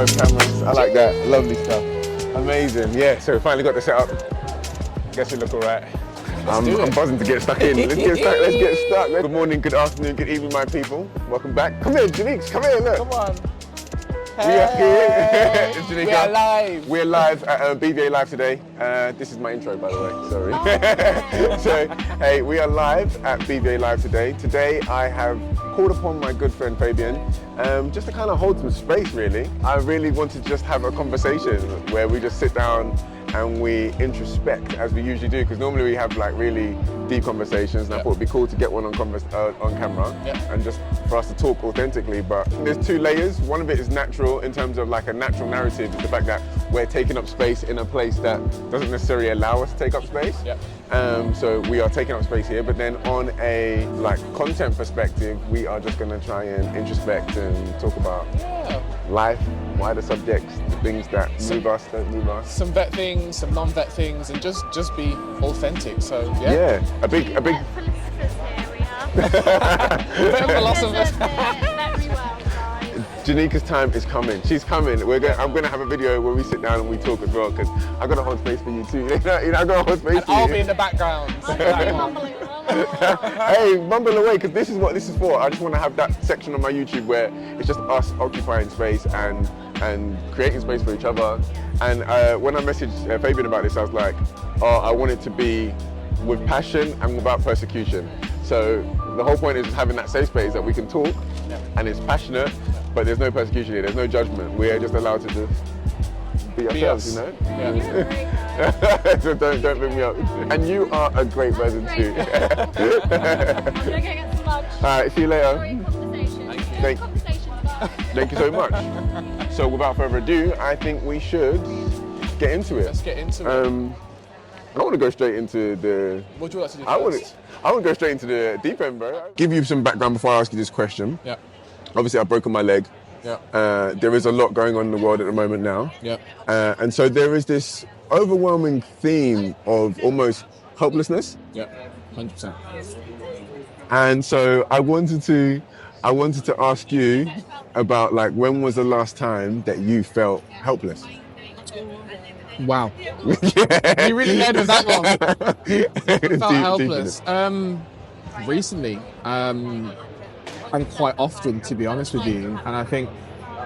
both cameras. I like that. Lovely stuff. Amazing. Yeah, so we finally got the setup. Guess we look all right. I'm buzzing to get stuck in. Let's get stuck. Let's get stuck. Good morning, good afternoon, good evening, my people. Welcome back. Come here, Janique. Come here, look. Come on. Hey. We are live. We're live at BVA Live today. This is my intro, by the way. Sorry. So, hey, we are live at BVA Live today. Today, I have called upon my good friend Fabian just to kind of hold some space, really. I really want to just have a conversation where we just sit down and we introspect as we usually do, because normally we have like really deep conversations, and I thought it'd be cool to get one on camera and just for us to talk authentically. But there's two layers. One of it is natural in terms of like a natural narrative, the fact that we're taking up space in a place that doesn't necessarily allow us to take up space. So we are taking up space here, but then on a like content perspective, we are just going to try and introspect and talk about life, wider subjects, the things that move us, don't move us. Some vet things, some non-vet things, and just be authentic. So a big. Janika's time is coming. She's coming. I'm gonna have a video where we sit down and we talk as well, because I gotta hold space for you too. I gotta hold space for you. I'll be in the background. Hey, mumble away, because this is what this is for. I just want to have that section on my YouTube where it's just us occupying space and creating space for each other. And when I messaged Fabian about this, I was like, I want it to be with passion and without persecution. So the whole point is having that safe space that we can talk, and it's passionate, but there's no persecution here, there's no judgment. We are just allowed to just be ourselves, you know? So don't bring me up. And you are a great person too. I'm gonna go get some lunch. Alright, see you later. Great conversation. Thank you so much. So without further ado, I think we should get into it. Let's get into it. I want to go straight into the... What do you like to do first? I want to go straight into the deep end, bro. Give you some background before I ask you this question. Yeah. Obviously, I've broken my leg. Yeah. There is a lot going on in the world at the moment now. Yeah. And so there is this overwhelming theme of almost helplessness. Yeah. 100%. And so I wanted to ask you about, like, when was the last time that you felt helpless? Wow. You really led with that one. Felt helpless. Recently, and quite often, to be honest with you, and I think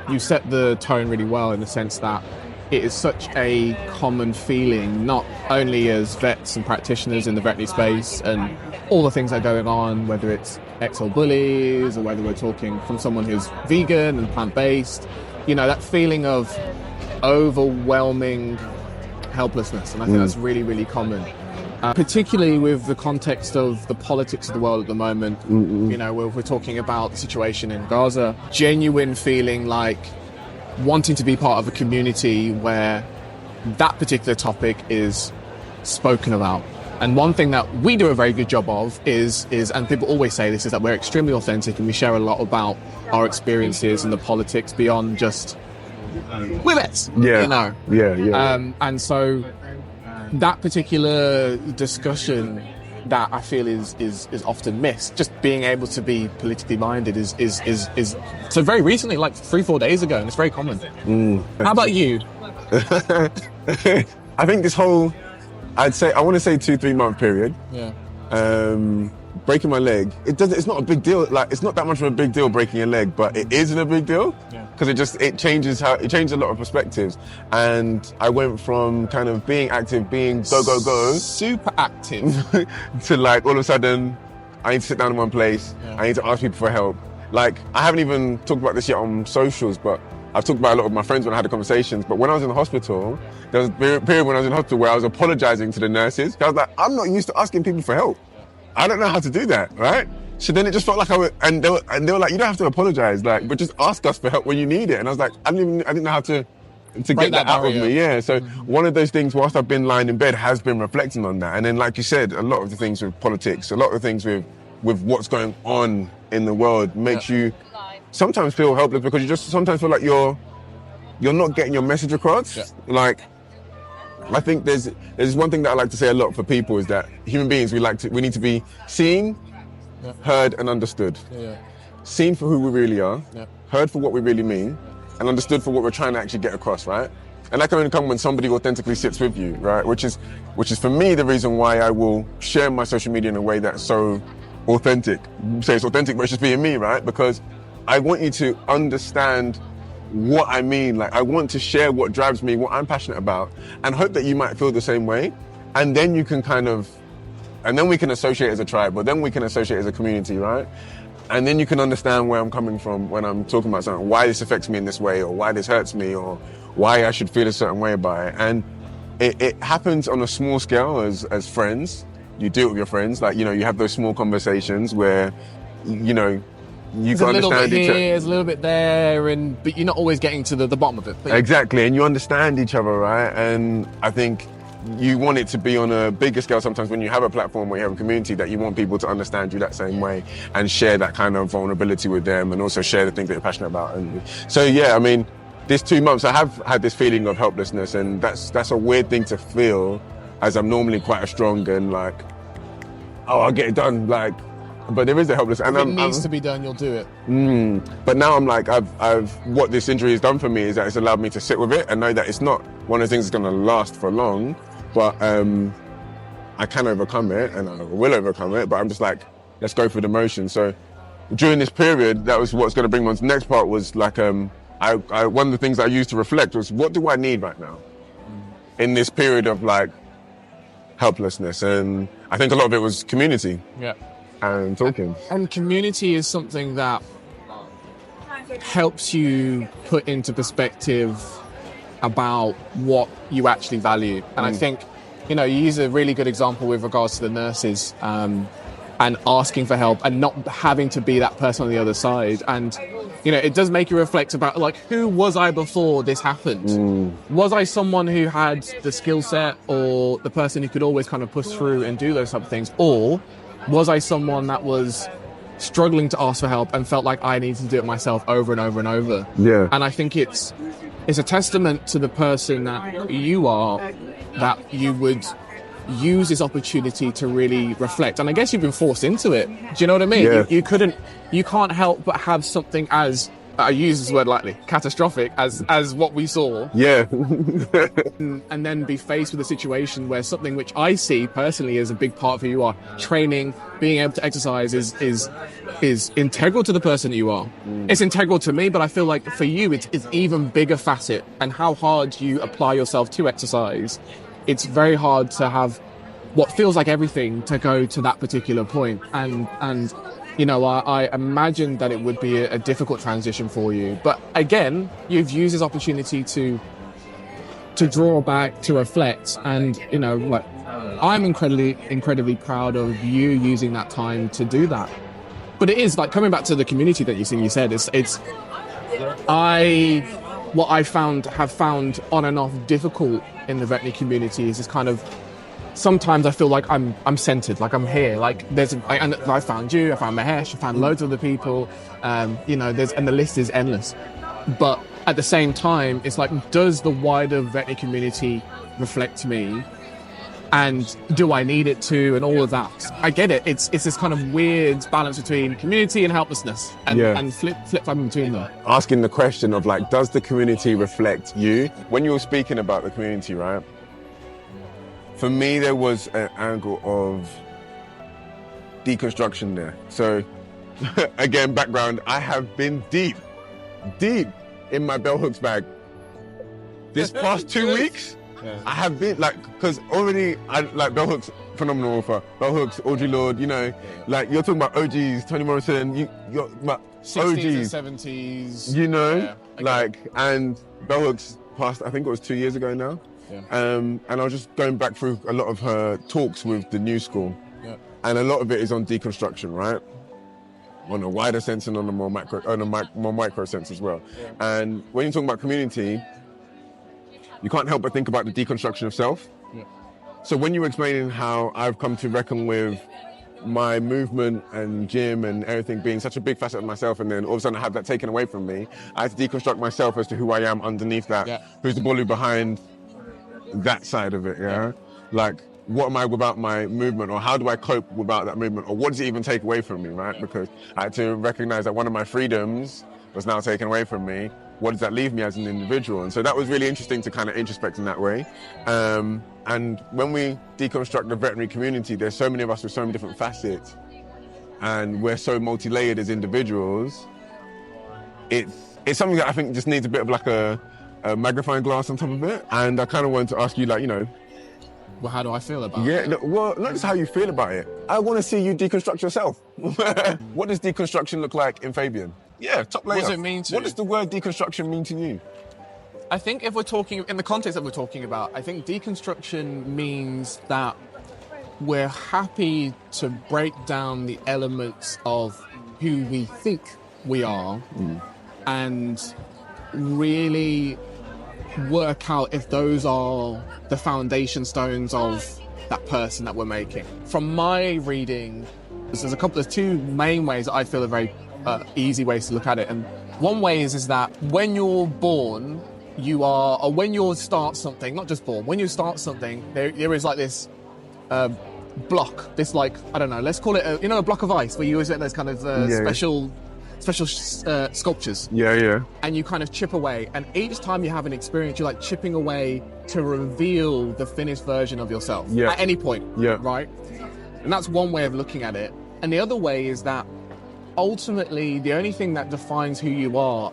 you set the tone really well in the sense that it is such a common feeling, not only as vets and practitioners in the veterinary space and all the things that are going on, whether it's XL bullies or whether we're talking from someone who's vegan and plant-based, you know, that feeling of overwhelming helplessness, and I think that's really, really common. Particularly with the context of the politics of the world at the moment. You know, we're talking about the situation in Gaza, genuine feeling like wanting to be part of a community where that particular topic is spoken about. And one thing that we do a very good job of is, and people always say this, is that we're extremely authentic and we share a lot about our experiences and the politics beyond just with it, you know. And so that particular discussion that I feel is often missed, just being able to be politically minded is so very recently, like 3-4 days ago, and it's very common. How about you? I think this whole, I want to say 2-3 month period. Breaking my leg, it's not a big deal. Like, it's not that much of a big deal breaking your leg, but it isn't a big deal because it changes a lot of perspectives. And I went from kind of being active, being go, super active, to like all of a sudden I need to sit down in one place. I need to ask people for help. Like, I haven't even talked about this yet on socials, but I've talked about a lot of my friends when I had the conversations. But when I was in the hospital, there was a period when I was in the hospital where I was apologizing to the nurses. I was like, I'm not used to asking people for help. I don't know how to do that, right? So then it just felt like and they were like, you don't have to apologize, like, but just ask us for help when you need it. And I was like, I didn't know how to get that out of me. Yeah. So one of those things, whilst I've been lying in bed, has been reflecting on that. And then, like you said, a lot of the things with politics, a lot of the things with what's going on in the world makes you sometimes feel helpless, because you just sometimes feel like you're not getting your message across. Like, I think there's one thing that I like to say a lot for people is that human beings, we need to be seen, heard and understood. Seen for who we really are, heard for what we really mean, and understood for what we're trying to actually get across, right? And that can only come when somebody authentically sits with you, right? Which is for me the reason why I will share my social media in a way that's so authentic. Say it's authentic, but it's just being me, right? Because I want you to understand what I mean. Like, I want to share what drives me, what I'm passionate about, and hope that you might feel the same way. And then you can and then we can associate as a tribe, but then we can associate as a community, right? And then you can understand where I'm coming from when I'm talking about something, why this affects me in this way, or why this hurts me, or why I should feel a certain way about it. And it happens on a small scale as friends. You do it with your friends, like, you know, you have those small conversations where, you know, you can understand each other. There's a little bit here, there's a little bit there, but you're not always getting to the bottom of it. Exactly, and you understand each other, right? And I think you want it to be on a bigger scale sometimes when you have a platform where you have a community, that you want people to understand you that same way and share that kind of vulnerability with them, and also share the things that you're passionate about. And so, yeah, I mean, this 2 months, I have had this feeling of helplessness, and that's a weird thing to feel, as I'm normally quite a strong and like, oh, I'll get it done, like, but there is a helpless. And if it needs to be done, you'll do it. But now I'm like, what this injury has done for me is that it's allowed me to sit with it and know that it's not one of the things that's going to last for long, but I can overcome it, and I will overcome it. But I'm just like, let's go through the motion. So during this period, that was what's going to bring me on to the next part. Was like, one of the things I used to reflect was, what do I need right now in this period of like helplessness? And I think a lot of it was community. Yeah. And talking. And community is something that helps you put into perspective about what you actually value. And I think, you know, you use a really good example with regards to the nurses, and asking for help and not having to be that person on the other side. And, you know, it does make you reflect about, like, who was I before this happened? Was I someone who had the skill set, or the person who could always kind of push through and do those type of things? Or was I someone that was struggling to ask for help and felt like I needed to do it myself over and over and over? Yeah. And I think it's a testament to the person that you are, that you would use this opportunity to really reflect. And I guess you've been forced into it. Do you know what I mean? Yeah. You can't help but have something as, I use this word lightly, catastrophic as what we saw. Yeah. And then be faced with a situation where something which I see personally as a big part of who you are, training, being able to exercise is integral to the person that you are. It's integral to me, but I feel like for you it's even bigger facet, and how hard you apply yourself to exercise. It's very hard to have what feels like everything to go to that particular point. And you know, I imagine that it would be a difficult transition for you. But again, you've used this opportunity to draw back, to reflect. And, you know, like, I'm incredibly proud of you using that time to do that. But it is like, coming back to the community that you said, what I have found on and off difficult in the veterinary community is this kind of, sometimes I feel like I'm centered, like I'm here. Like I found you, I found Mahesh, I found loads of other people. You know, and the list is endless. But at the same time, it's like, does the wider veterinary community reflect me? And do I need it to? And all of that. I get it. It's this kind of weird balance between community and helplessness, and flip in between them. Asking the question of, like, does the community reflect you? When you were speaking about the community, right? For me, there was an angle of deconstruction there. So, again, background, I have been deep in my bell hooks bag. This past 2 weeks, I have been, like, because already, I like bell hooks, phenomenal author. Bell hooks, Audrey Lorde, you know, like, you're talking about OGs, Toni Morrison, you're about 60s OGs. and 70s. You know, and bell hooks passed, I think it was 2 years ago now. Yeah. And I was just going back through a lot of her talks with the new school. Yeah. And a lot of it is on deconstruction, right? On a wider sense and on a more micro sense as well. Yeah. And when you're talking about community, you can't help but think about the deconstruction of self. Yeah. So when you were explaining how I've come to reckon with my movement and gym and everything being such a big facet of myself, and then all of a sudden I have that taken away from me, I had to deconstruct myself as to who I am underneath that. Yeah. Who's the bully behind that side of it, yeah? Like, what am I without my movement, or how do I cope without that movement, or what does it even take away from me, right? Because I had to recognize that one of my freedoms was now taken away from me, what does that leave me as an individual? And so that was really interesting to kind of introspect in that way. And when we deconstruct the veterinary community, there's so many of us with so many different facets, and we're so multi-layered as individuals. It's something that I think just needs a bit of like a magnifying glass on top of it. And I kind of wanted to ask you, like, you know, well, how do I feel about it? Yeah, no, well, not just how you feel about it. I want to see you deconstruct yourself. What does deconstruction look like in Fabian? Yeah, top layer. What does it mean to What you? does the word deconstruction mean to you? I think if we're talking, in the context that we're talking about, I think deconstruction means that we're happy to break down the elements of who we think we are and really work out if those are the foundation stones of that person that we're making. From my reading, there's two main ways that I feel are very easy ways to look at it. And one way is that when you're born, or when you start something, not just born, when you start something, there is like this block, this, like, I don't know, let's call it a block of ice where you always get those kind of special sculptures. Yeah. And you kind of chip away, and each time you have an experience, you're like chipping away to reveal the finished version of yourself at any point. Right? And that's one way of looking at it. And the other way is that ultimately the only thing that defines who you are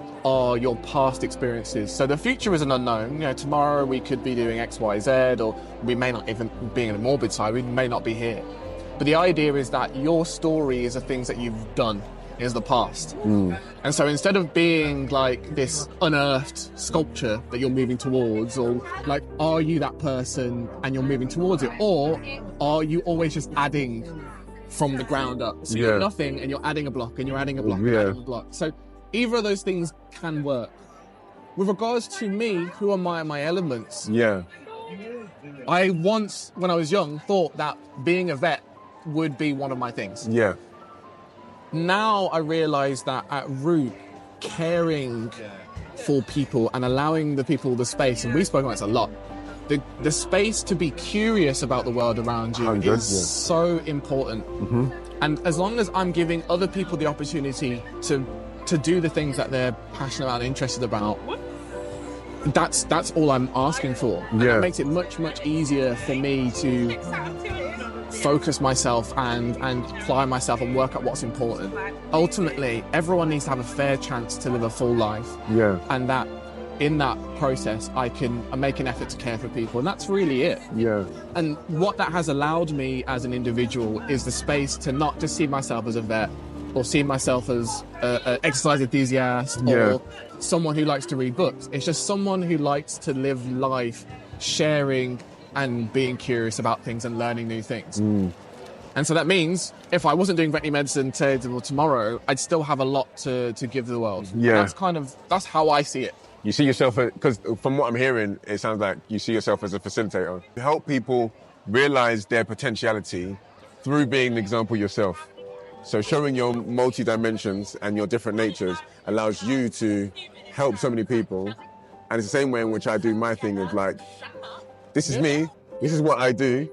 your past experiences. So the future is an unknown. You know, tomorrow we could be doing X, Y, Z, or we may not, even being in the morbid side, we may not be here. But the idea is that your story is the things that you've done, is the past. And so instead of being like this unearthed sculpture that you're moving towards, or like, are you that person and you're moving towards it, or are you always just adding from the ground up? So you're nothing and you're adding a block and you're adding a block and adding a block. So either of those things can work. With regards to me, who are my elements? I once, when I was young, thought that being a vet would be one of my things. Now I realise that at root, caring for people and allowing the people the space, and we've spoken about this a lot, the space to be curious about the world around you is so important. And as long as I'm giving other people the opportunity to do the things that they're passionate about and interested about, that's all I'm asking for. And it makes it much, much easier for me to focus myself and apply myself and work out what's important. Ultimately, everyone needs to have a fair chance to live a full life. And that in that process, I make an effort to care for people, and that's really it. And what that has allowed me as an individual is the space to not just see myself as a vet, or see myself as an exercise enthusiast, or someone who likes to read books. It's just someone who likes to live life sharing and being curious about things and learning new things. And so that means if I wasn't doing veterinary medicine today or tomorrow, I'd still have a lot to give the world. That's how I see it. You see yourself, because from what I'm hearing, it sounds like you see yourself as a facilitator. You help people realize their potentiality through being an example yourself. So showing your multi-dimensions and your different natures allows you to help so many people. And it's the same way in which I do my thing of like, this is me, this is what I do,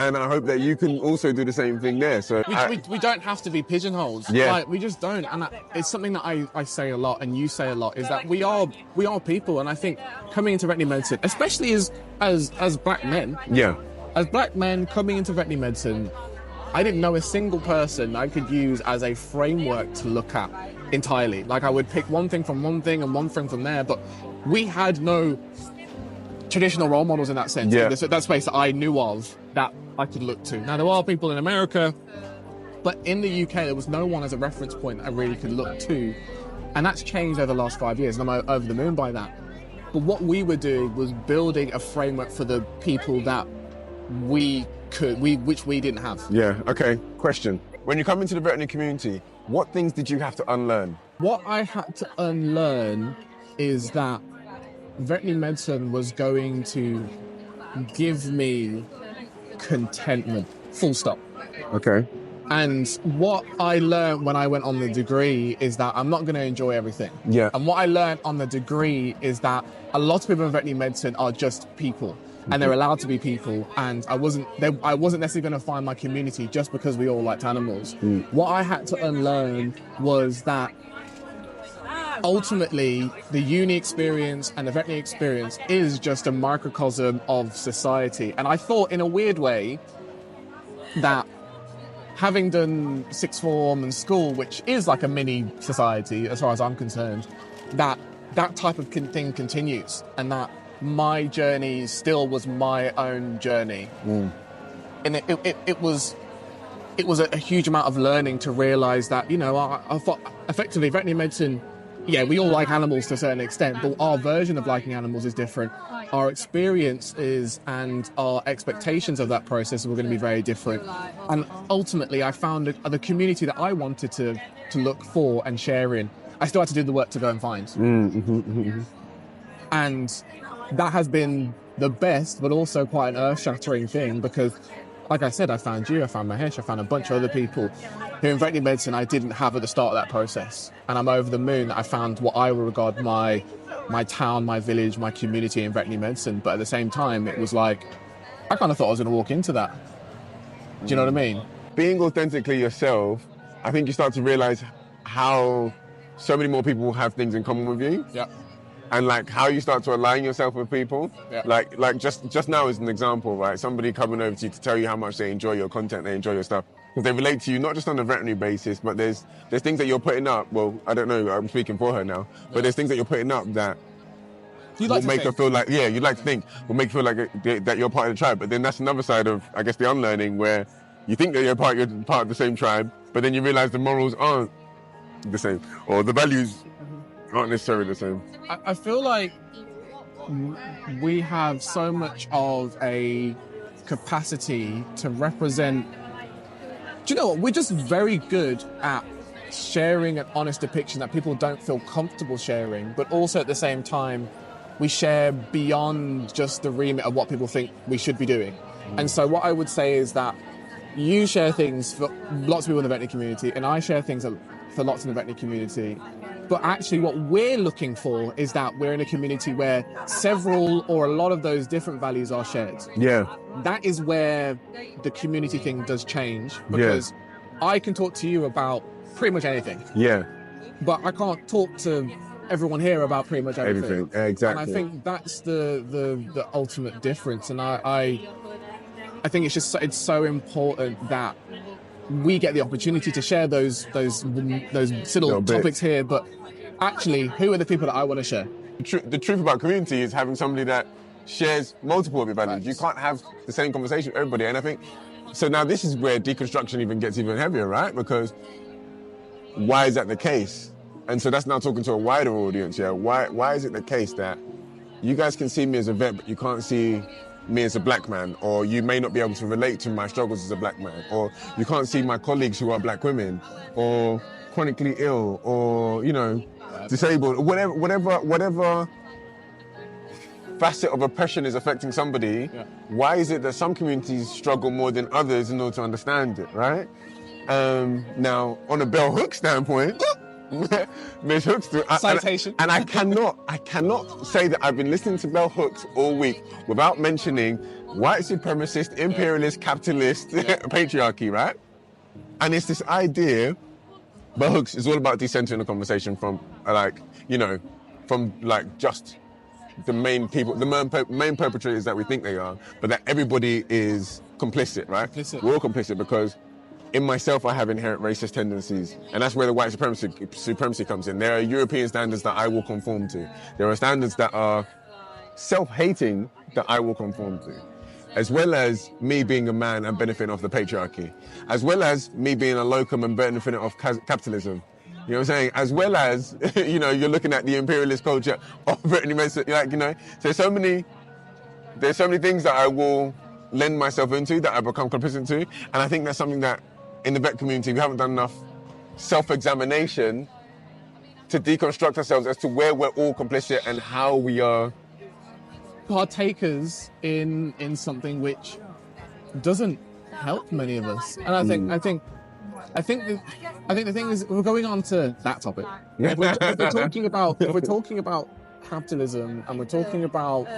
and I hope that you can also do the same thing there. So we don't have to be pigeonholed. Like, we just don't. And it's something that I say a lot, and you say a lot, is that we are people. And I think coming into veterinary medicine, especially as black men, as black men coming into veterinary medicine, I didn't know a single person I could use as a framework to look at entirely. Like, I would pick one thing from one thing and one thing from there, but we had no traditional role models in that sense. That space that I knew of that I could look to. Now, there are people in America, but in the UK, there was no one as a reference point I really could look to. And that's changed over the last 5 years, and I'm over the moon by that. But what we were doing was building a framework for the people that which we didn't have. Okay. Question. When you come into the veterinary community, what things did you have to unlearn? What I had to unlearn is that veterinary medicine was going to give me contentment, full stop. Okay. And what I learned when I went on the degree is that I'm not going to enjoy everything. And what I learned on the degree is that a lot of people in veterinary medicine are just people, and they're allowed to be people. And I wasn't necessarily going to find my community just because we all liked animals. What I had to unlearn was that ultimately, the uni experience and the veterinary experience is just a microcosm of society. And I thought, in a weird way, that having done sixth form and school, which is like a mini society as far as I'm concerned, that type of thing continues, and that my journey still was my own journey. And it was a huge amount of learning to realise that, you know, I thought effectively veterinary medicine, yeah, we all like animals to a certain extent, but our version of liking animals is different. Our experiences and our expectations of that process were going to be very different. And ultimately, I found the community that I wanted to look for and share in. I still had to do the work to go and find. And that has been the best, but also quite an earth-shattering thing, because, like I said, I found you, I found Mahesh, I found a bunch of other people who in veterinary medicine I didn't have at the start of that process. And I'm over the moon that I found what I would regard my town, my village, my community in veterinary medicine. But at the same time, it was like, I kind of thought I was going to walk into that. Do you know what I mean? Being authentically yourself, I think you start to realise how so many more people have things in common with you. Yeah. And like how you start to align yourself with people. Yeah. Like just now as an example, right? Somebody coming over to you to tell you how much they enjoy your content, they enjoy your stuff. Because they relate to you not just on a veterinary basis, but there's things that you're putting up. Well, I don't know, I'm speaking for her now, but there's things that you're putting up that will make her feel like, yeah, you'd like to think, will make you feel like that you're part of the tribe. But then that's another side of, I guess, the unlearning, where you think that you're part of the same tribe, but then you realise the morals aren't the same, or the values aren't necessarily the same. I feel like we have so much of a capacity to represent. Do you know what? We're just very good at sharing an honest depiction that people don't feel comfortable sharing, but also at the same time, we share beyond just the remit of what people think we should be doing. And so what I would say is that you share things for lots of people in the veterinary community, and I share things for lots in the veterinary community. But actually what we're looking for is that we're in a community where several or a lot of those different values are shared. Yeah. That is where the community thing does change, because I can talk to you about pretty much anything. Yeah. But I can't talk to everyone here about pretty much everything. Exactly. And I think that's the ultimate difference. And I think it's so important that we get the opportunity to share those little topics here, but actually, who are the people that I want to share? The truth about community is having somebody that shares multiple of your values. Right. You can't have the same conversation with everybody, and I think, so now this is where deconstruction gets even heavier, right? Because why is that the case? And so that's now talking to a wider audience, yeah? Why is it the case that you guys can see me as a vet, but you can't see me as a black man, or you may not be able to relate to my struggles as a black man, or you can't see my colleagues who are black women, or chronically ill, or, you know, disabled, whatever facet of oppression is affecting somebody. Why is it that some communities struggle more than others in order to understand it, right? Now, on a bell hook standpoint, Miss Hooks, citation. And I cannot say that I've been listening to bell hooks all week without mentioning white supremacist, imperialist, capitalist patriarchy, right? And it's this idea. Bell hooks is all about decentering the conversation from just the main people, the main perpetrators that we think they are, but that everybody is complicit, right? We're all complicit because in myself, I have inherent racist tendencies, and that's where the white supremacy comes in. There are European standards that I will conform to. There are standards that are self-hating that I will conform to, as well as me being a man and benefiting off the patriarchy, as well as me being a locum and benefiting off capitalism. You know what I'm saying? As well as, you're looking at the imperialist culture of veterinary medicine, so there's so many things that I will lend myself into, that I become complicit to, and I think that's something that in the vet community, we haven't done enough self-examination to deconstruct ourselves as to where we're all complicit and how we are partakers in something which doesking help many of us. And I think the thing is, we're going on to that topic. If we're talking about capitalism, and we're talking about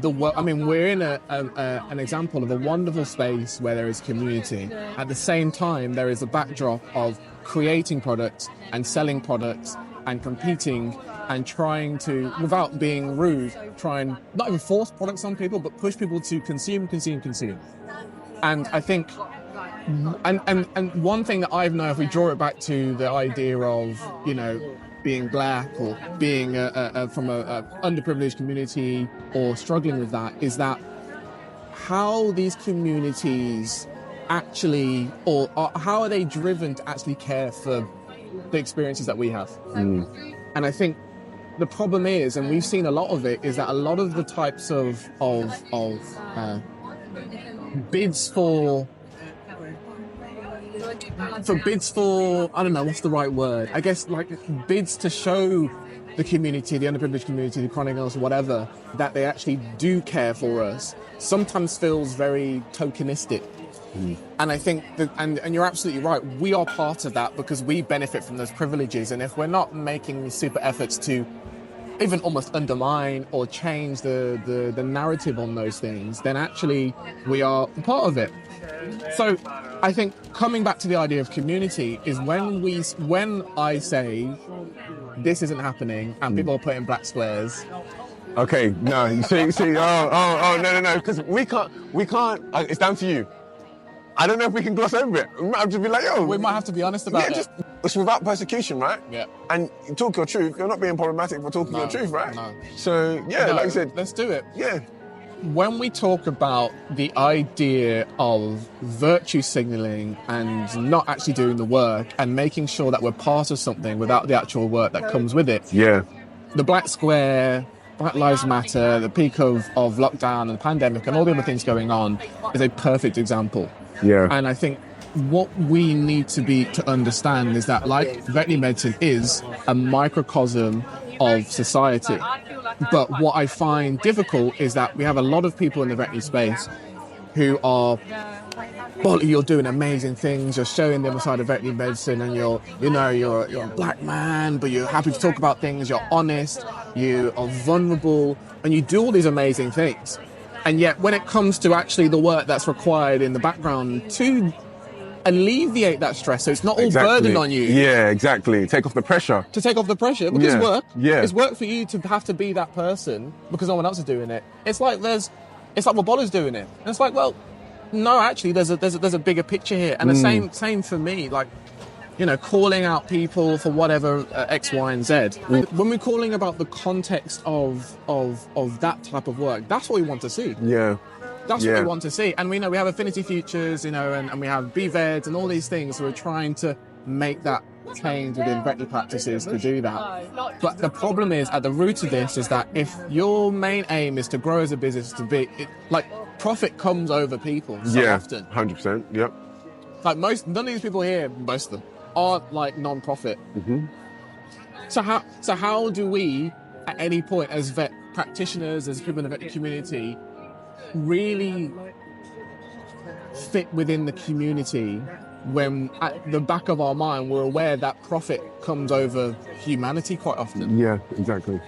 we're in an example of a wonderful space where there is community. At the same time, there is a backdrop of creating products and selling products and competing and trying to, without being rude, try and not even force products on people, but push people to consume. And I think, and one thing that I've known, if we draw it back to the idea of, you know, being black or being from a underprivileged community or struggling with that, is that how these communities actually, or how are they driven to actually care for the experiences that we have? And I think the problem is, and we've seen a lot of it, is that a lot of the types of bids for, I don't know, what's the right word? I guess like bids to show the community, the underprivileged community, the chronic illness, whatever, that they actually do care for us, sometimes feels very tokenistic. And I think that, and you're absolutely right, we are part of that because we benefit from those privileges. And if we're not making super efforts to even almost undermine or change the narrative on those things, then actually we are part of it. So I think coming back to the idea of community is when I say this isn't happening and people are putting black squares. Okay, no, you see, no, because we can't, it's down to you. I don't know if we can gloss over it. We might have to be like, yo. We might have to be honest about it. It's without persecution, right? Yeah. And you talk your truth. You're not being problematic for talking your truth, right? No. So, yeah, like I said. Let's do it. Yeah. When we talk about the idea of virtue signaling and not actually doing the work and making sure that we're part of something without the actual work that comes with it. Yeah. The Black Square, Black Lives Matter, the peak of lockdown and the pandemic and all the other things going on is a perfect example. Yeah. And I think what we need to understand is that, like, veterinary medicine is a microcosm of society. But what I find difficult is that we have a lot of people in the veterinary space who are, well, you're doing amazing things, you're showing them a side of veterinary medicine, and you're a black man, but you're happy to talk about things, you're honest, you are vulnerable, and you do all these amazing things. And yet, when it comes to actually the work that's required in the background to alleviate that stress, so it's not all burden on you. Yeah, exactly. Take off the pressure. To take off the pressure, because it's work. Yeah. It's work for you to have to be that person because no one else is doing it. It's like Wabola's doing it. And it's like, well, no, actually, there's a bigger picture here. And the same for me, like, you know, calling out people for whatever X, Y, and Z. When we're calling about the context of that type of work, that's what we want to see. Yeah. That's what we want to see. And we know we have Affinity Futures, you know, and we have BVEDs and all these things. So we're trying to make that change within veterinary practices to do that. But the problem is, at the root of this, is that if your main aim is to grow as a business, profit comes over people so often. 100%, yep. Like none of these people here, most of them, aren't like non-profit. Mm-hmm. So how do we, at any point, as vet practitioners, as people in the veterinary community, really fit within the community when at the back of our mind we're aware that profit comes over humanity quite often? Yeah, exactly.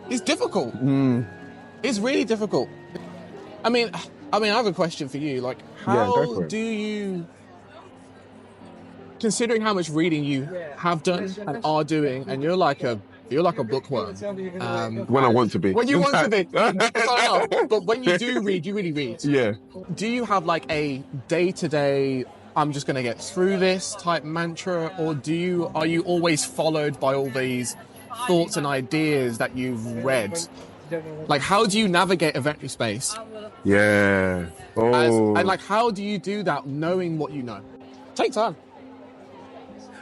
It's difficult. It's really difficult. I mean, I have a question for you. Like, how do you, considering how much reading you have done and are doing, and you're like a bookworm. When I want to be. When you want to be. But when you do read, you really read. Yeah. Do you have like a day-to-day, I'm just going to get through this type mantra, or are you always followed by all these thoughts and ideas that you've read? Like, how do you navigate a veterinary space? Yeah. And like, how do you do that knowing what you know? Take time.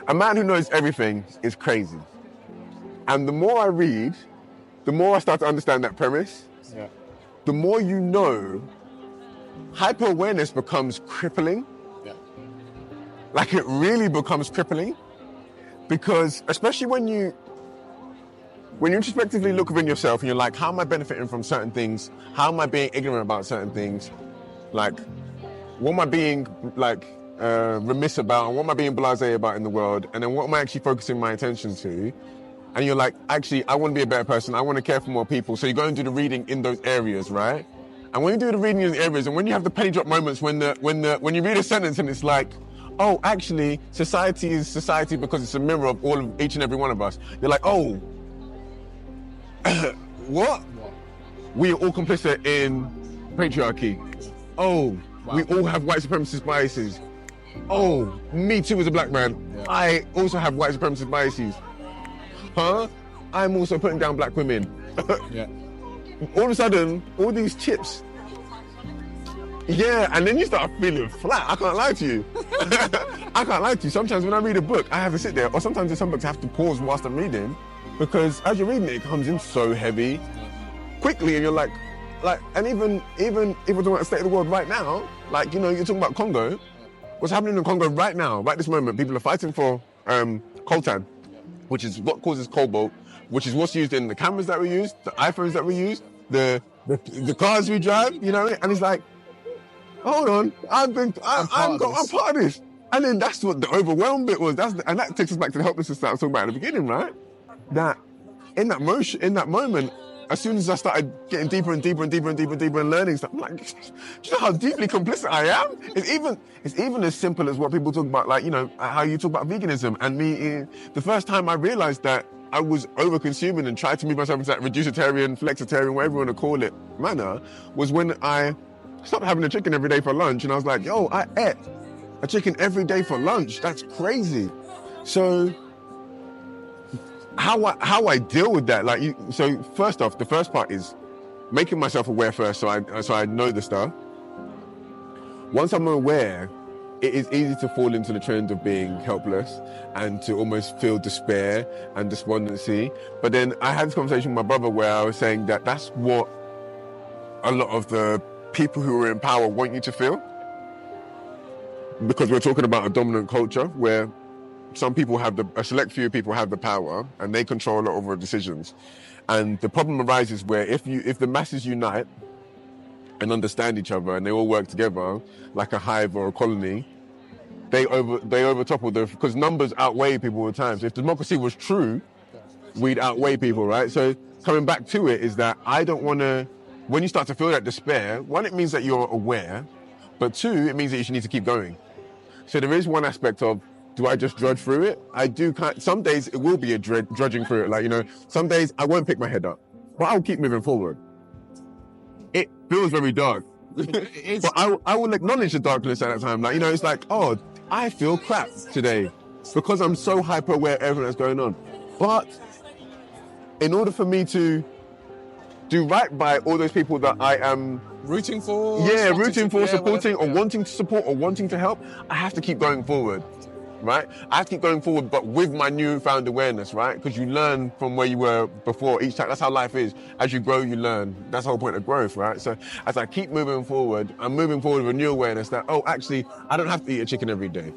A man who knows everything is crazy. And the more I read, the more I start to understand that premise. Yeah. The more you know, hyper-awareness becomes crippling. Yeah. Like, it really becomes crippling. Because, especially when you introspectively look within yourself and you're like, how am I benefiting from certain things? How am I being ignorant about certain things? Like, what am I being, like, remiss about? And what am I being blasé about in the world? And then what am I actually focusing my attention to? And you're like, actually, I want to be a better person. I want to care for more people. So you go and do the reading in those areas, right? And when you do the reading in those areas, and when you have the penny drop moments, when you read a sentence and it's like, oh, actually, society is society because it's a mirror of each and every one of us. You're like, oh, what? We are all complicit in patriarchy. Oh, we all have white supremacist biases. Oh, me too as a black man. Yeah. I also have white supremacist biases. Huh? I'm also putting down black women. Yeah. All of a sudden, all these chips. Yeah, and then you start feeling flat. I can't lie to you. I can't lie to you. Sometimes when I read a book, I have to sit there, or sometimes in some books I have to pause whilst I'm reading, because as you're reading it, it comes in so heavy, quickly, and you're like, and even if we're talking about the state of the world right now, like, you know, you're talking about Congo. What's happening in Congo right now, right this moment, people are fighting for coltan, which is what causes cobalt, which is what's used in the cameras that we use, the iPhones that we use, the cars we drive, you know what I mean? And it's like, hold on, I'm part of this. And then that's what the overwhelmed bit was. And that takes us back to the helplessness that I was talking about at the beginning, right? That in that moment, as soon as I started getting deeper and deeper and deeper and deeper and deeper and learning stuff, I'm like, do you know how deeply complicit I am? It's even as simple as what people talk about, like, you know, how you talk about veganism. And me, the first time I realized that I was over-consuming and tried to move myself into that reducitarian, flexitarian, whatever you want to call it, manner, was when I stopped having a chicken every day for lunch. And I was like, yo, I ate a chicken every day for lunch. That's crazy. So how I deal with that, so first off, the first part is making myself aware first, so I know the stuff. Once I'm aware, it is easy to fall into the trend of being helpless and to almost feel despair and despondency. But then I had this conversation with my brother where I was saying that that's what a lot of the people who are in power want you to feel, because we're talking about a dominant culture where some people a select few people have the power and they control a lot of our decisions. And the problem arises where if the masses unite and understand each other and they all work together like a hive or a colony, they overtopple because numbers outweigh people all the time. So if democracy was true, we'd outweigh people, right? So coming back to it is that I don't want to, when you start to feel that despair, one, it means that you're aware, but two, it means that you need to keep going. So there is one aspect of, do I just drudge through it? I do. Some days it will be a drudging through it. Like, you know, some days I won't pick my head up, but I'll keep moving forward. It feels very dark, but I will acknowledge the darkness at that time. Like, you know, it's like, oh, I feel crap today because I'm so hyper aware of everything that's going on. But in order for me to do right by all those people that I am rooting for, supporting, or wanting to support or wanting to help, I have to keep going forward. Right? I have to keep going forward, but with my newfound awareness, right? Because you learn from where you were before each time. That's how life is. As you grow, you learn. That's the whole point of growth, right? So as I keep moving forward, I'm moving forward with a new awareness that, oh, actually, I don't have to eat a chicken every day.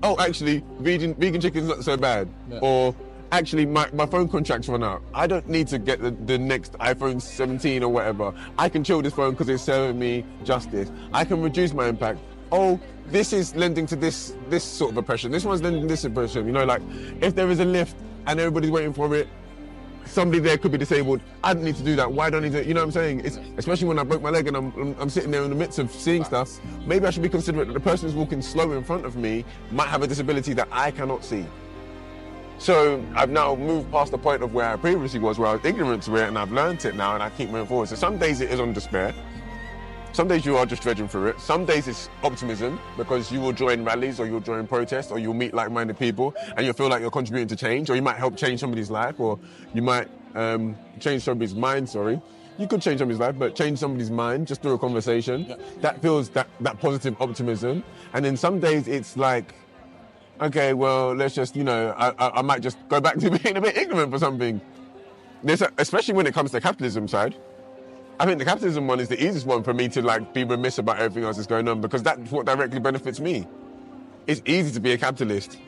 Oh, actually, vegan chicken's not so bad. Yeah. Or actually, my phone contract's run out. I don't need to get the next iPhone 17 or whatever. I can chill this phone because it's serving me justice. I can reduce my impact. Oh, this is lending to this sort of oppression. This one's lending to this oppression. You know, like, if there is a lift and everybody's waiting for it, somebody there could be disabled. I don't need to do that. Why don't I need to? You know what I'm saying? It's, especially when I broke my leg and I'm sitting there in the midst of seeing stuff, maybe I should be considerate that the person who's walking slow in front of me might have a disability that I cannot see. So I've now moved past the point of where I previously was, where I was ignorant to it, and I've learned it now, and I keep moving forward. So some days it is on despair. Some days you are just dredging through it. Some days it's optimism, because you will join rallies or you'll join protests or you'll meet like-minded people and you'll feel like you're contributing to change, or you might help change somebody's life, or you might change somebody's mind, You could change somebody's life, but change somebody's mind just through a conversation. Yeah. That feels that positive optimism. And then some days it's like, okay, well, let's just, you know, I might just go back to being a bit ignorant for something. Especially when it comes to the capitalism side. I think the capitalism one is the easiest one for me to, like, be remiss about everything else that's going on, because that's what directly benefits me. It's easy to be a capitalist.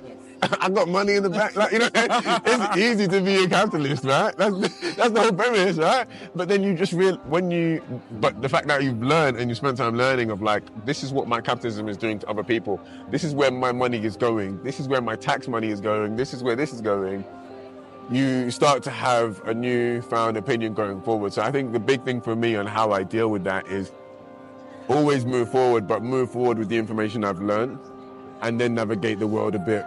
I've got money in the bank, like, you know, it's easy to be a capitalist, right? That's the whole premise, right? But then you just but the fact that you've learned and you spent time learning of, like, this is what my capitalism is doing to other people. This is where my money is going. This is where my tax money is going. This is where this is going. You start to have a newfound opinion going forward. So I think the big thing for me on how I deal with that is always move forward, but move forward with the information I've learned, and then navigate the world a bit.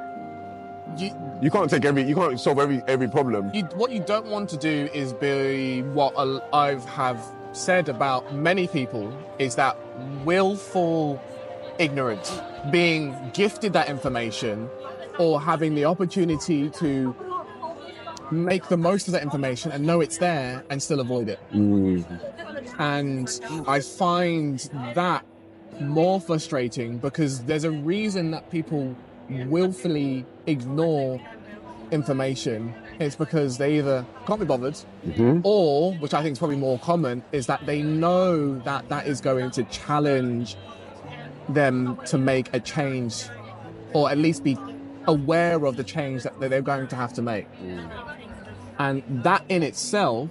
You can't solve every problem. What you don't want to do is be what I have said about many people, is that willful ignorance, being gifted that information or having the opportunity to make the most of that information and know it's there and still avoid it. And I find that more frustrating, because there's a reason that people willfully ignore information. It's because they either can't be bothered, or, which I think is probably more common, is that they know that that is going to challenge them to make a change, or at least be aware of the change that they're going to have to make. And that in itself,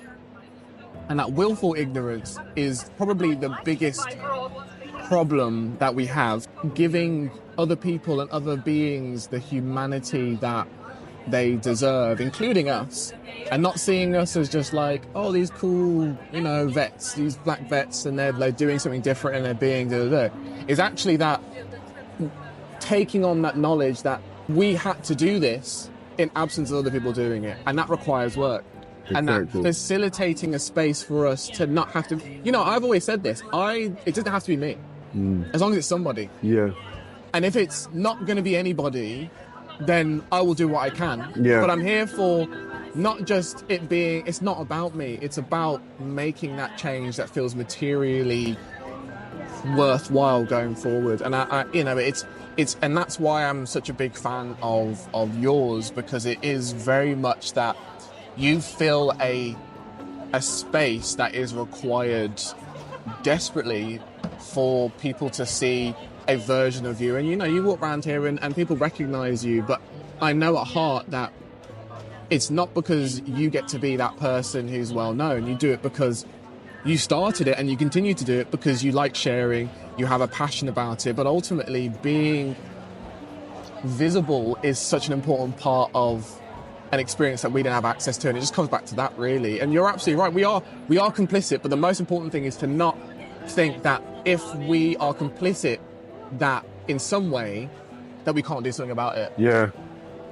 and that willful ignorance, is probably the biggest problem that we have, giving other people and other beings the humanity that they deserve, including us, and not seeing us as just like, oh, these cool, vets, these black vets, and they're like doing something different and they're being is actually that taking on that knowledge that we had to do this in absence of other people doing it, and that requires work. Exactly. And that facilitating a space for us to not have to, I've always said this, it doesn't have to be me, as long as it's somebody. Yeah. And if it's not going to be anybody, then I will do what I can. Yeah. But I'm here for not just it's not about me, it's about making that change that feels materially worthwhile going forward. And and that's why I'm such a big fan of yours, because it is very much that you fill a space that is required desperately for people to see a version of you. And you walk around here and people recognize you, but I know at heart that it's not because you get to be that person who's well known. You do it because you started it, and you continue to do it because you like sharing, you have a passion about it. But ultimately, being visible is such an important part of an experience that we don't have access to, and it just comes back to that, really. And you're absolutely right, we are complicit, but the most important thing is to not think that if we are complicit, that in some way that we can't do something about it. Yeah.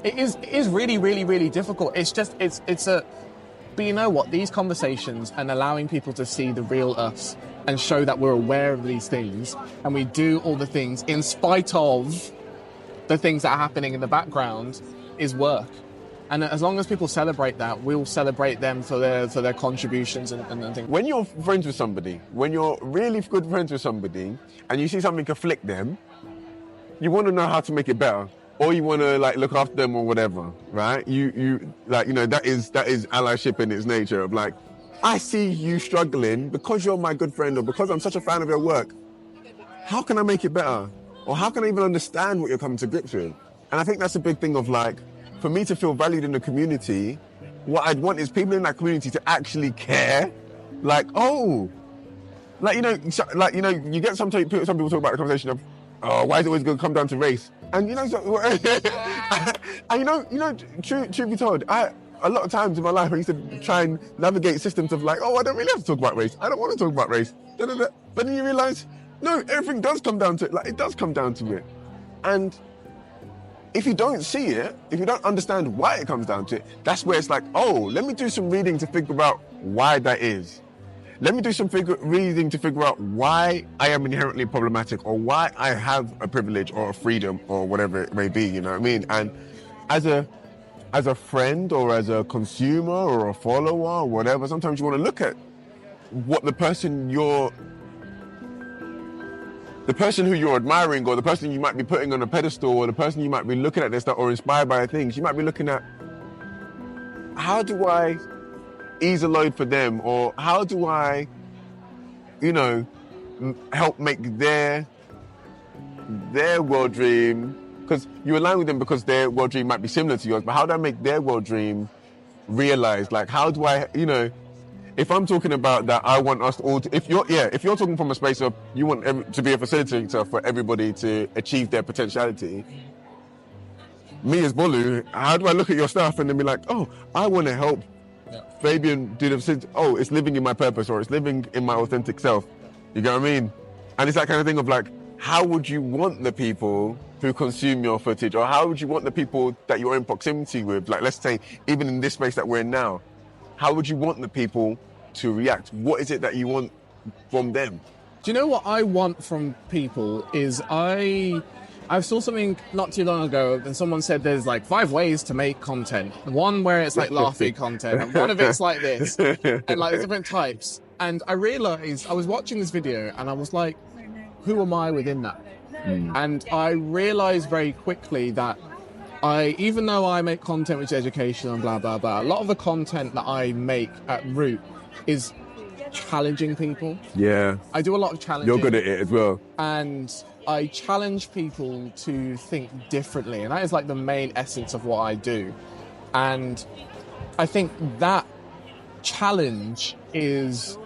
It is really, really, really difficult. But you know what? These conversations and allowing people to see the real us and show that we're aware of these things, and we do all the things in spite of the things that are happening in the background, is work. And as long as people celebrate that, we'll celebrate them for their contributions and things. When you're friends with somebody, when you're really good friends with somebody, and you see something afflict them, you want to know how to make it better, or you want to look after them or whatever, right? That is allyship in its nature of I see you struggling because you're my good friend, or because I'm such a fan of your work. How can I make it better? Or how can I even understand what you're coming to grips with? And I think that's a big thing of for me to feel valued in the community, what I'd want is people in that community to actually care. You get some people talk about the conversation of, oh, why is it always going to come down to race? And truth be told, a lot of times in my life I used to try and navigate systems of I don't really have to talk about race. I don't want to talk about race. But then you realize, no, everything does come down to it. It does come down to it. And if you don't see it, if you don't understand why it comes down to it, that's where it's let me do some reading to figure out why that is. Let me do some reading to figure out why I am inherently problematic, or why I have a privilege or a freedom or whatever it may be, you know what I mean? And as a friend or as a consumer or a follower or whatever, sometimes you want to look at what the person who you're admiring, or the person you might be putting on a pedestal, or the person you might be looking at this stuff or inspired by things, you might be looking at, how do I ease a load for them, or how do I, help make their world dream, because you align with them because their world dream might be similar to yours, but how do I make their world dream realized? How do I, if I'm talking about that, I want us all to, if you're talking from a space of you want to be a facilitator for everybody to achieve their potentiality, me as Bolu, how do I look at your stuff and then be oh, I want to help Fabian do the, it's living in my purpose, or it's living in my authentic self. You get what I mean? And it's that kind of thing of like, how would you want the people who consume your footage, or how would you want the people that you're in proximity with, like let's say even in this space that we're in now, how would you want the people to react? What is it that you want from them? Do you know what I want from people is I saw something not too long ago and someone said there's like 5 ways to make content. One where it's like laughy content, and one of it's like this, and like there's different types. And I realized, I was watching this video and I was like, who am I within that? And I realized very quickly that even though I make content which is educational and blah, blah, blah, a lot of the content that I make at root is challenging people. Yeah. I do a lot of challenging. You're good at it as well. And I challenge people to think differently. And that is like the main essence of what I do. And I think that challenge is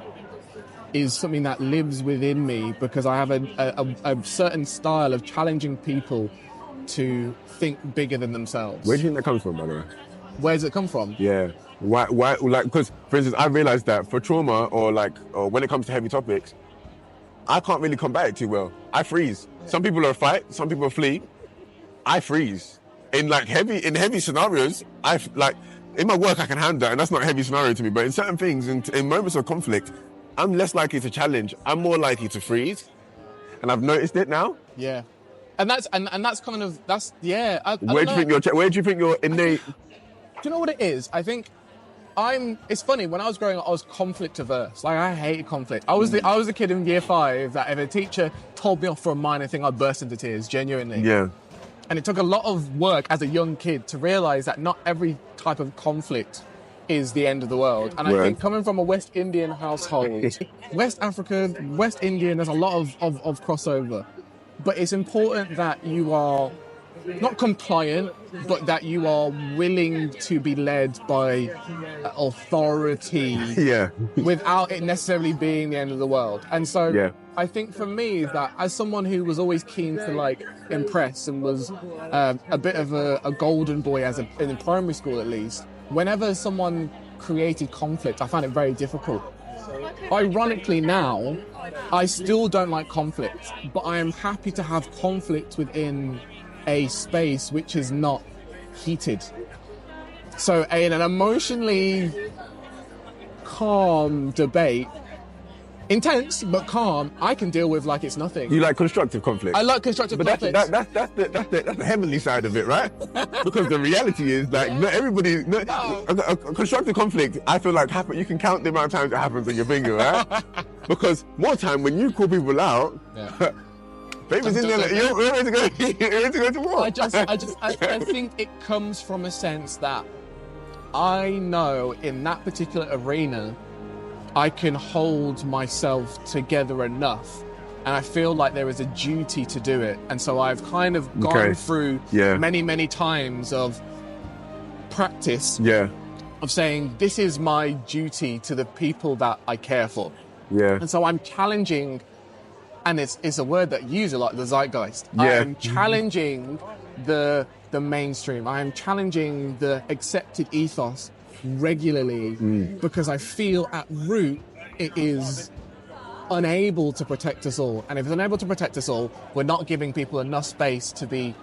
something that lives within me because I have a certain style of challenging people to think bigger than themselves. Where do you think that comes from, by the way? Where does it come from? Yeah. Why, like, because, for instance, I realized that for trauma or when it comes to heavy topics, I can't really combat it too well. I freeze. Some people are fight, some people flee. I freeze. In heavy scenarios, in my work I can handle that, and that's not a heavy scenario to me, but in certain things, in moments of conflict, I'm less likely to challenge. I'm more likely to freeze. And I've noticed it now. Yeah. And that's kind of, yeah. Where do you think your innate... Do you know what it is? I think it's funny, when I was growing up, I was conflict averse. Like, I hated conflict. I was the kid in year 5 that if a teacher told me off for a minor thing, I'd burst into tears, genuinely. Yeah. And it took a lot of work as a young kid to realize that not every type of conflict is the end of the world. And I think coming from a West Indian household, West Africa, West Indian, there's a lot of crossover. But it's important that you are not compliant, but that you are willing to be led by authority without it necessarily being the end of the world. And so I think for me that as someone who was always keen to like impress and was a bit of a golden boy in primary school at least, whenever someone created conflict, I found it very difficult. Ironically now, I still don't like conflict, but I am happy to have conflict within a space which is not heated. So in an emotionally calm debate, intense but calm, I can deal with like it's nothing. You like constructive conflict? I like constructive conflict. That's the heavenly side of it, right? Because the reality is that not everybody... A constructive conflict, I feel like you can count the amount of times it happens on your finger, right? Because more time when you call people out... Baby's in there, like, you're ready to go to war. I think it comes from a sense that I know in that particular arena, I can hold myself together enough, and I feel like there is a duty to do it. And so I've kind of gone through many, many times of practice of saying, this is my duty to the people that I care for. Yeah. And so I'm challenging, and it's a word that you use a lot, the zeitgeist. I'm challenging the mainstream. I'm challenging the accepted ethos regularly because I feel at root it is unable to protect us all. And if it's unable to protect us all, we're not giving people enough space to be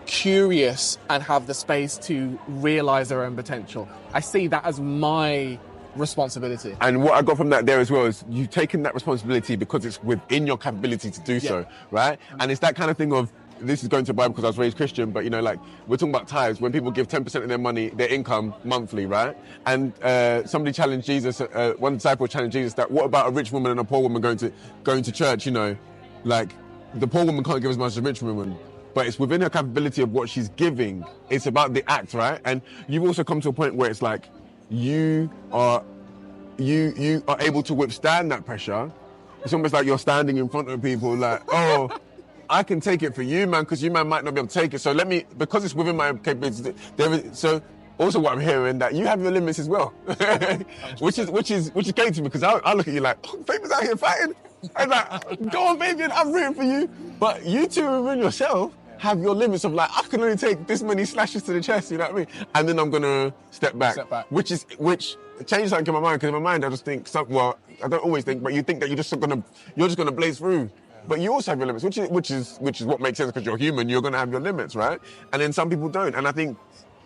curious and have the space to realize their own potential. I see that as my responsibility. And what I got from that there as well is you've taken that responsibility because it's within your capability to do so, right? And it's that kind of thing of, this is going to Bible because I was raised Christian, but you know, like we're talking about tithes, when people give 10% of their money, their income monthly, right? And somebody challenged Jesus, one disciple challenged Jesus that what about a rich woman and a poor woman going to church, you know? Like the poor woman can't give as much as a rich woman, but it's within her capability of what she's giving. It's about the act, right? And you've also come to a point where it's like, you are able to withstand that pressure. It's almost like you're standing in front of people like, oh, I can take it for you, man, because you, man, might not be able to take it. So because it's within my capability, so also what I'm hearing, that you have your limits as well, which is great to me, because I look at you like, oh, Fabian's out here fighting. I'm like, go on, Fabian, I'm rooting for you. But you two within yourself have your limits of like, I can only take this many slashes to the chest, you know what I mean? And then I'm gonna step back. Which changed something in my mind, because in my mind I just think, well, I don't always think, but you think that you're just gonna blaze through. But you also have your limits, which is what makes sense, because you're human, you're gonna have your limits, right? And then some people don't. And I think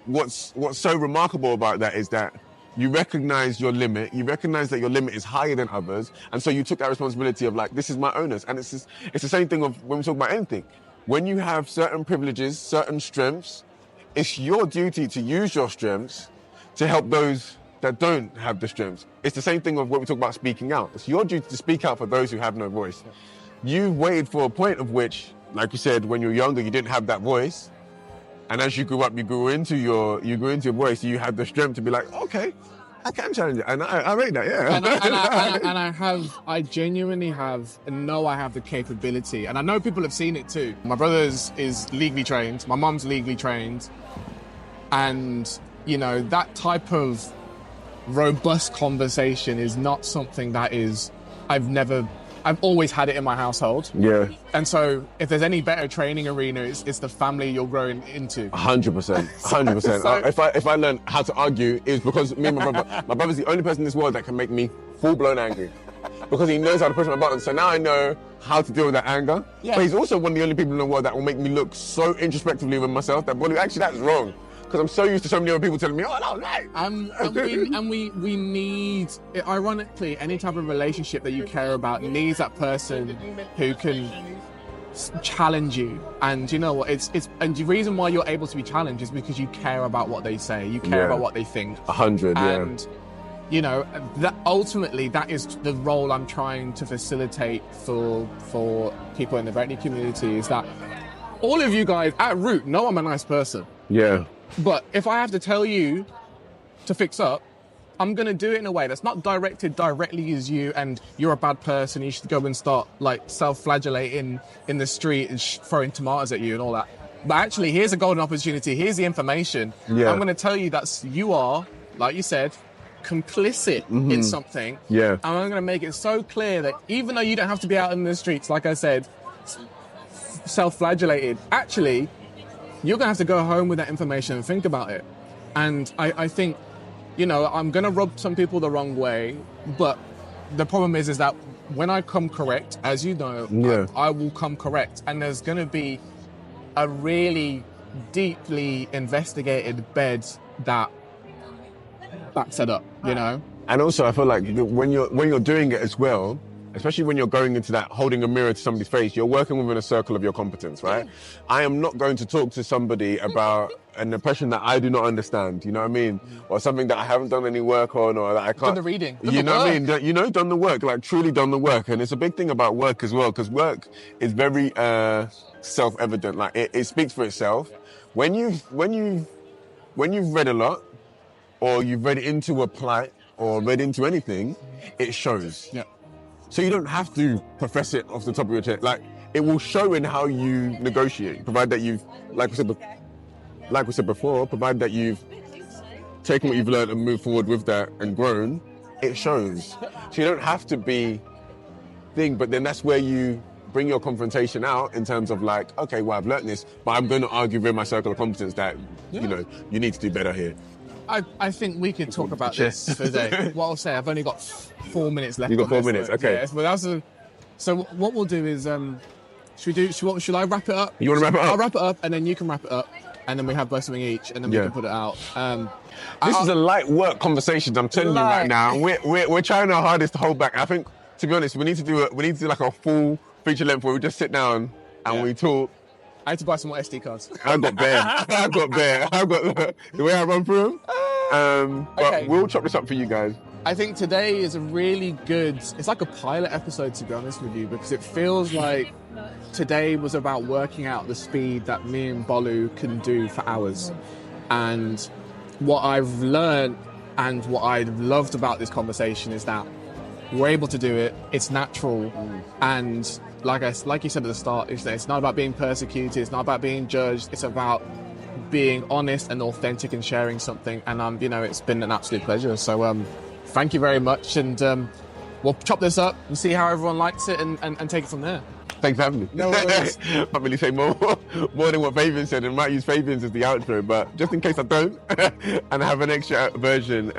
what's so remarkable about that is that you recognize your limit, you recognize that your limit is higher than others, and so you took that responsibility of like, this is my onus. And it's the same thing of when we talk about anything. When you have certain privileges, certain strengths, it's your duty to use your strengths to help those that don't have the strengths. It's the same thing of what we talk about speaking out. It's your duty to speak out for those who have no voice. You waited for a point of which, like you said, when you were younger, you didn't have that voice. And as you grew up, you grew into your voice. You had the strength to be like, okay, I can challenge it. And I rate that, yeah. I genuinely have, and know I have the capability. And I know people have seen it too. My brother is legally trained. My mum's legally trained. And, you know, that type of robust conversation is not something that I've always had it in my household. Yeah. And so if there's any better training arena, it's the family you're growing into. 100%. 100%. If I learned how to argue, it's because me and my brother's the only person in this world that can make me full-blown angry. Because he knows how to push my buttons. So now I know how to deal with that anger. Yeah. But he's also one of the only people in the world that will make me look so introspectively with myself that, well, actually, that's wrong. Because I'm so used to so many other people telling me, oh, no, right. And we need, ironically, any type of relationship that you care about needs that person who can challenge you. And you know what, and the reason why you're able to be challenged is because you care about what they say, you care about what they think. 100, and, you know, that ultimately, that is the role I'm trying to facilitate for people in the veterinary community, is that all of you guys, at root, know I'm a nice person. Yeah. But if I have to tell you to fix up, I'm going to do it in a way that's not directed directly as you and you're a bad person, you should go and start like self-flagellating in the street and throwing tomatoes at you and all that. But actually, here's a golden opportunity, here's the information. Yeah. I'm going to tell you that you are, like you said, complicit in something. Yeah. And I'm going to make it so clear that even though you don't have to be out in the streets, like I said, self-flagellated, actually, you're going to have to go home with that information and think about it. And I think, you know, I'm going to rub some people the wrong way, but the problem is that when I come correct, as you know, I will come correct. And there's going to be a really deeply investigated bed that backs it up, you know? And also, I feel like when you're doing it as well, especially when you're going into that, holding a mirror to somebody's face, you're working within a circle of your competence, right? I am not going to talk to somebody about an oppression that I do not understand, you know what I mean? Or something that I haven't done any work on, or that I can't... Done the reading. You know what I mean? You know, done the work, like truly done the work. And it's a big thing about work as well, because work is very self-evident. Like, it speaks for itself. When you've read a lot, or you've read into a plight, or read into anything, it shows. Yeah. So you don't have to profess it off the top of your chest. Like, it will show in how you negotiate, provided that you've, like we said before, provided that you've taken what you've learned and moved forward with that and grown, it shows. So you don't have to be but then that's where you bring your confrontation out in terms of like, okay, well, I've learned this, but I'm going to argue within my circle of competence that, you know, you need to do better here. I think we could talk about this today. What I'll say, I've only got 4 minutes left. You've got 4 minutes, okay. Yeah, but so what we'll do is, should I wrap it up? You want to wrap it up? I'll wrap it up, and then you can wrap it up, and then we have both something each, and then we can put it out. This is a light work conversation, I'm telling you right now. We're trying our hardest to hold back. I think, to be honest, we need to do like a full feature length where we just sit down and we talk. I had to buy some more SD cards. I've got the way I run through them. But we'll chop this up for you guys. I think today is a really good, it's like a pilot episode, to be honest with you, because it feels like today was about working out the speed that me and Bolu can do for hours. And what I've learned and what I loved about this conversation is that we're able to do it, it's natural, and like you said at the start, it's not about being persecuted, it's not about being judged, it's about being honest and authentic and sharing something. And you know, it's been an absolute pleasure. So thank you very much, and we'll chop this up and see how everyone likes it and take it from there. Thanks for having me. No worries. Can't really say more than what Fabian said, and might use Fabian's as the outro, but just in case I don't, and I have an extra version,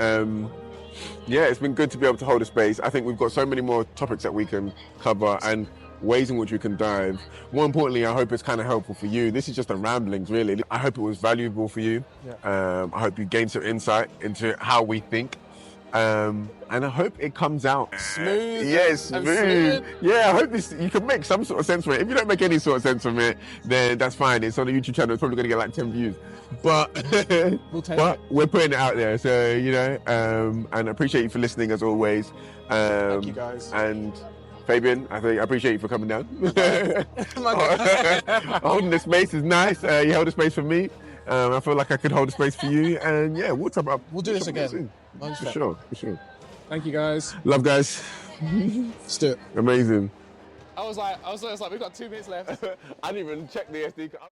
yeah, it's been good to be able to hold a space. I think we've got so many more topics that we can cover and ways in which we can dive. More importantly, I hope it's kind of helpful for you. This is just a ramblings, really. I hope it was valuable for you. I hope you gained some insight into how we think. And I hope it comes out smooth. Yes, smooth. Yeah, I hope you can make some sort of sense from it. If you don't make any sort of sense from it, then that's fine. It's on the YouTube channel. It's probably going to get like 10 views. But, we're putting it out there. So, you know, and I appreciate you for listening as always. Thank you guys. And Fabian, I appreciate you for coming down. Holding the space is nice. You held the space for me. I feel like I could hold a space for you, and yeah, we'll do this again. Soon. For sure. Thank you guys. Love, guys. Let's do it. Amazing. I was like, we've got 2 minutes left. I didn't even check the SD card.